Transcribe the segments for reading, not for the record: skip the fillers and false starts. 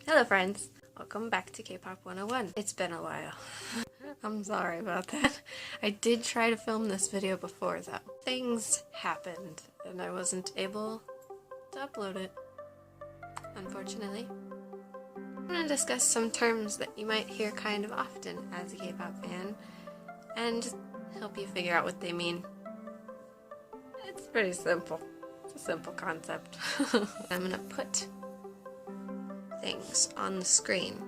Hello friends! Welcome back to K-Pop 101. It's been a while. I'm sorry about that. I did try to film this video before though. Things happened and I wasn't able to upload it, unfortunately. I'm going to discuss some terms that you might hear kind of often as a K-pop fan and help you figure out what they mean. It's pretty simple. It's a simple concept. I'm going to put things on the screen,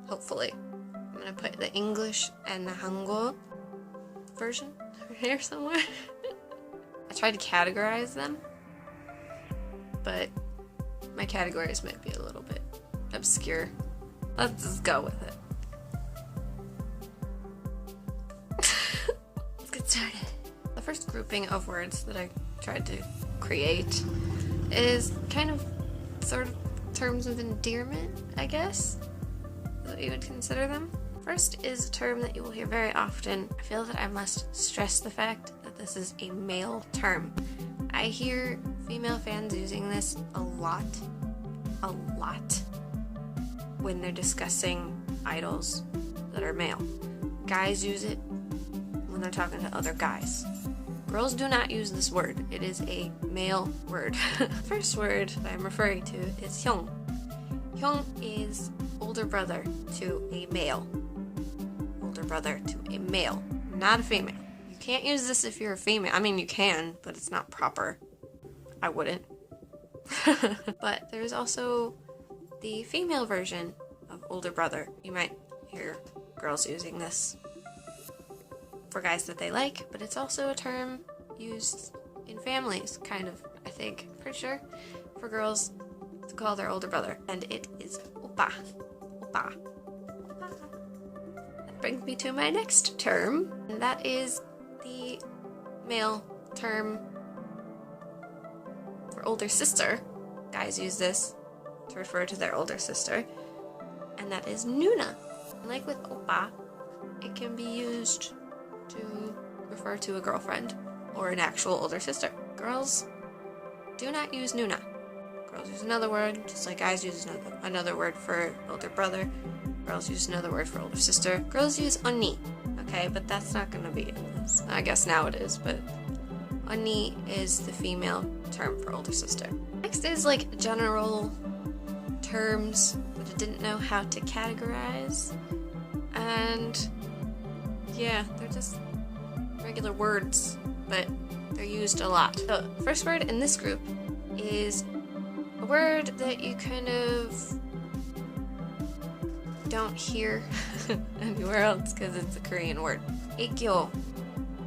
hopefully. I'm gonna put the English and the Hangul version over here somewhere. I tried to categorize them, but my categories might be a little bit obscure. Let's just go with it. Let's get started. The first grouping of words that I tried to create is kind of sort of terms of endearment, I guess, is what you would consider them. First is a term that you will hear very often. I feel that I must stress the fact that this is a male term. I hear female fans using this a lot, when they're discussing idols that are male. Guys use it when they're talking to other guys. Girls do not use this word. It is a male word. First word that I'm referring to is hyung. Hyung is older brother to a male. Older brother to a male, not a female. You can't use this if you're a female. I mean, you can, but it's not proper. I wouldn't. But there's also the female version of older brother. You might hear girls using this for guys that they like, but it's also a term used in families, kind of, I think, pretty sure, for girls to call their older brother, and it is oppa. Oppa. That brings me to my next term, and that is the male term for older sister. Guys use this to refer to their older sister, and that is Nuna. And like with oppa, it can be used to refer to a girlfriend or an actual older sister. Girls do not use Nuna. Girls use another word, just like guys use another word for older brother. Girls use another word for older sister. Girls use oni, okay, but that's not gonna be in this. I guess now it is, but oni is the female term for older sister. Next is like general terms that I didn't know how to categorize, and yeah, they're just regular words, but they're used a lot. The first word in this group is a word that you kind of don't hear anywhere else because it's a Korean word. Aegyo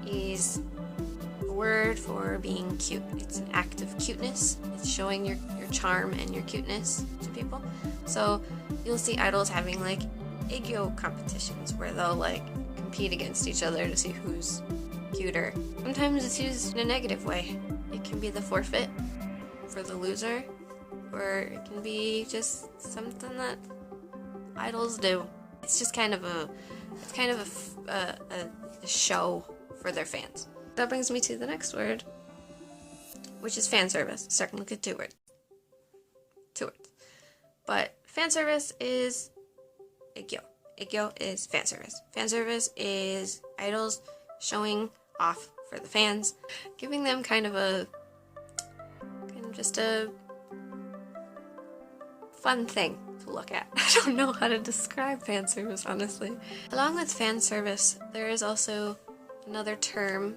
is a word for being cute. It's an act of cuteness. It's showing your charm and your cuteness to people. So you'll see idols having like aegyo competitions where they'll like compete against each other to see who's cuter. Sometimes it's used in a negative way. It can be the forfeit for the loser, or it can be just something that idols do. It's just kind of a show for their fans. That brings me to the next word, which is fan service. Starting to look at two words. But fan service is aegyo. Aegyo is fan service. Fan service is idols showing off for the fans, giving them kind of just a fun thing to look at. I don't know how to describe fan service, honestly. Along with fan service, there is also another term.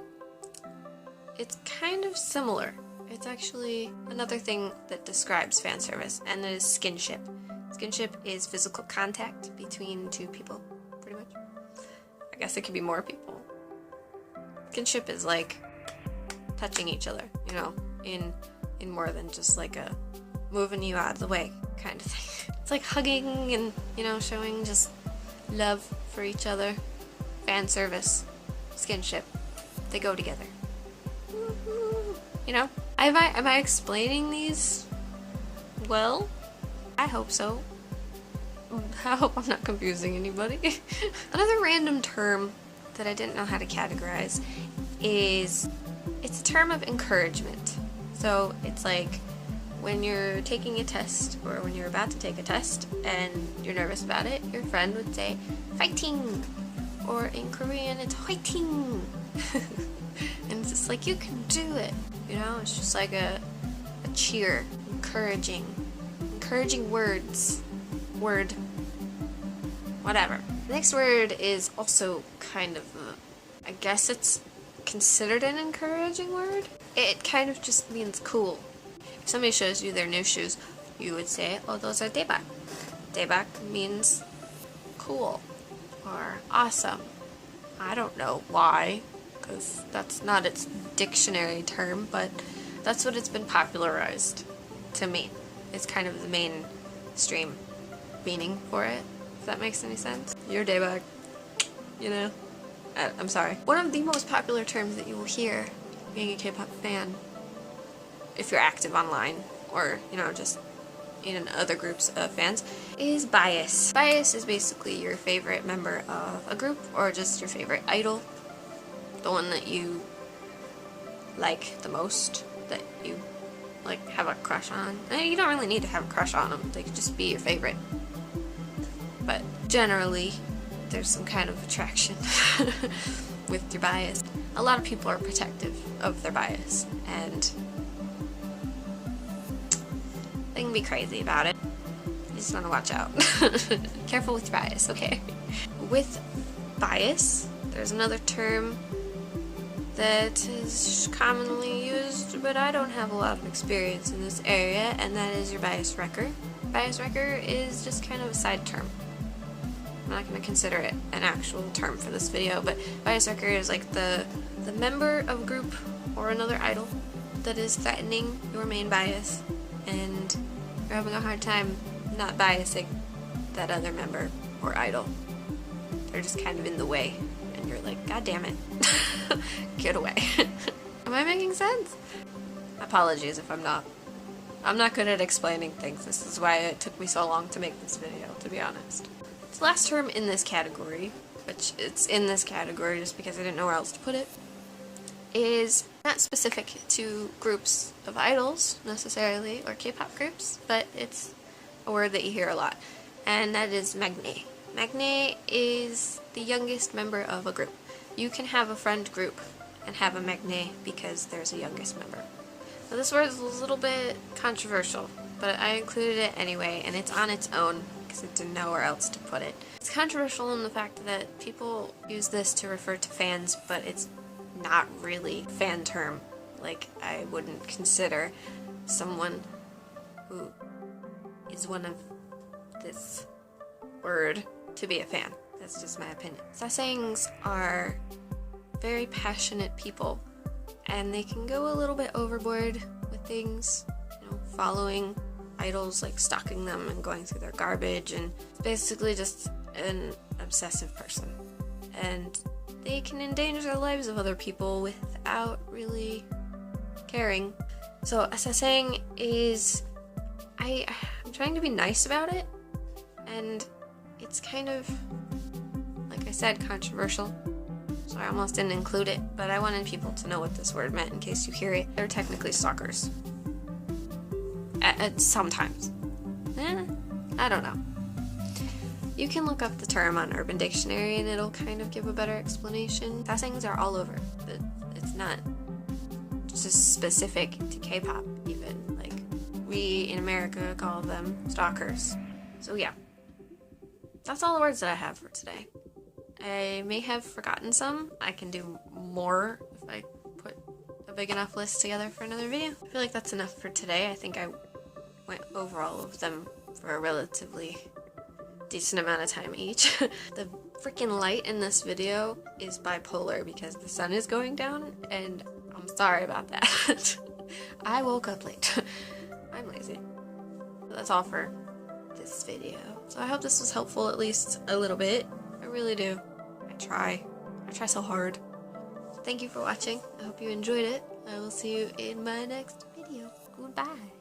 It's kind of similar. It's actually another thing that describes fan service, and it is skinship. Skinship is physical contact between two people, pretty much. I guess it could be more people. Skinship is like touching each other, you know, in more than just like a moving you out of the way kind of thing. It's like hugging and, you know, showing just love for each other. Fan service, skinship, they go together. You know? Am I explaining these well? I hope so. I hope I'm not confusing anybody. Another random term that I didn't know how to categorize is, it's a term of encouragement. So it's like when you're taking a test or when you're about to take a test and you're nervous about it, your friend would say fighting, or in Korean it's hoiting. And it's just like, you can do it, you know? It's just like a cheer, encouraging words, whatever. The next word is also kind of, I guess it's considered an encouraging word. It kind of just means cool. If somebody shows you their new shoes, you would say, oh, those are daebak. Daebak means cool or awesome. I don't know why, because that's not its dictionary term, but that's what it's been popularized to mean. It's kind of the mainstream meaning for it, if that makes any sense. You're daebak, you know? I'm sorry. One of the most popular terms that you will hear being a K-pop fan, if you're active online, or, you know, just in other groups of fans, is bias. Bias is basically your favorite member of a group, or just your favorite idol. The one that you like the most, that you like have a crush on. And you don't really need to have a crush on them, they could just be your favorite. But generally, there's some kind of attraction with your bias. A lot of people are protective of their bias, and they can be crazy about it. You just want to watch out. Careful with your bias, okay? With bias, there's another term that is commonly used, but I don't have a lot of experience in this area, and that is your bias wrecker. Bias wrecker is just kind of a side term. I'm not going to consider it an actual term for this video, but bias wrecker is like the member of a group or another idol that is threatening your main bias, and you're having a hard time not biasing that other member or idol. They're just kind of in the way, and you're like, God damn it, get away. Am I making sense? Apologies if I'm not. I'm not good at explaining things. This is why it took me so long to make this video, to be honest. The last term in this category, which it's in this category just because I didn't know where else to put it, is not specific to groups of idols necessarily, or K-pop groups, but it's a word that you hear a lot, and that is maknae. Maknae is the youngest member of a group. You can have a friend group and have a maknae because there's a youngest member. Now this word is a little bit controversial, but I included it anyway, and it's on its own because I didn't know where else to put it. It's controversial in the fact that people use this to refer to fans, but it's not really a fan term. Like, I wouldn't consider someone who is one of this word to be a fan. That's just my opinion. Sasaengs are very passionate people, and they can go a little bit overboard with things, you know, following idols, like stalking them and going through their garbage, and basically just an obsessive person. And they can endanger the lives of other people without really caring. So a sasaeng is, I'm trying to be nice about it, and it's kind of, like I said, controversial. So I almost didn't include it, but I wanted people to know what this word meant in case you hear it. They're technically stalkers. Sometimes. I don't know. You can look up the term on Urban Dictionary and it'll kind of give a better explanation. Sasaengs are all over, but it's not just specific to K-pop even. Like, we in America call them stalkers. So yeah. That's all the words that I have for today. I may have forgotten some. I can do more if I put a big enough list together for another video. I feel like that's enough for today. I think I went over all of them for a relatively decent amount of time each. The freaking light in this video is bipolar because the sun is going down, and I'm sorry about that. I woke up late. I'm lazy. But that's all for this video. So I hope this was helpful at least a little bit. I really do. I try so hard. Thank you for watching. I hope you enjoyed it. I will see you in my next video. Goodbye.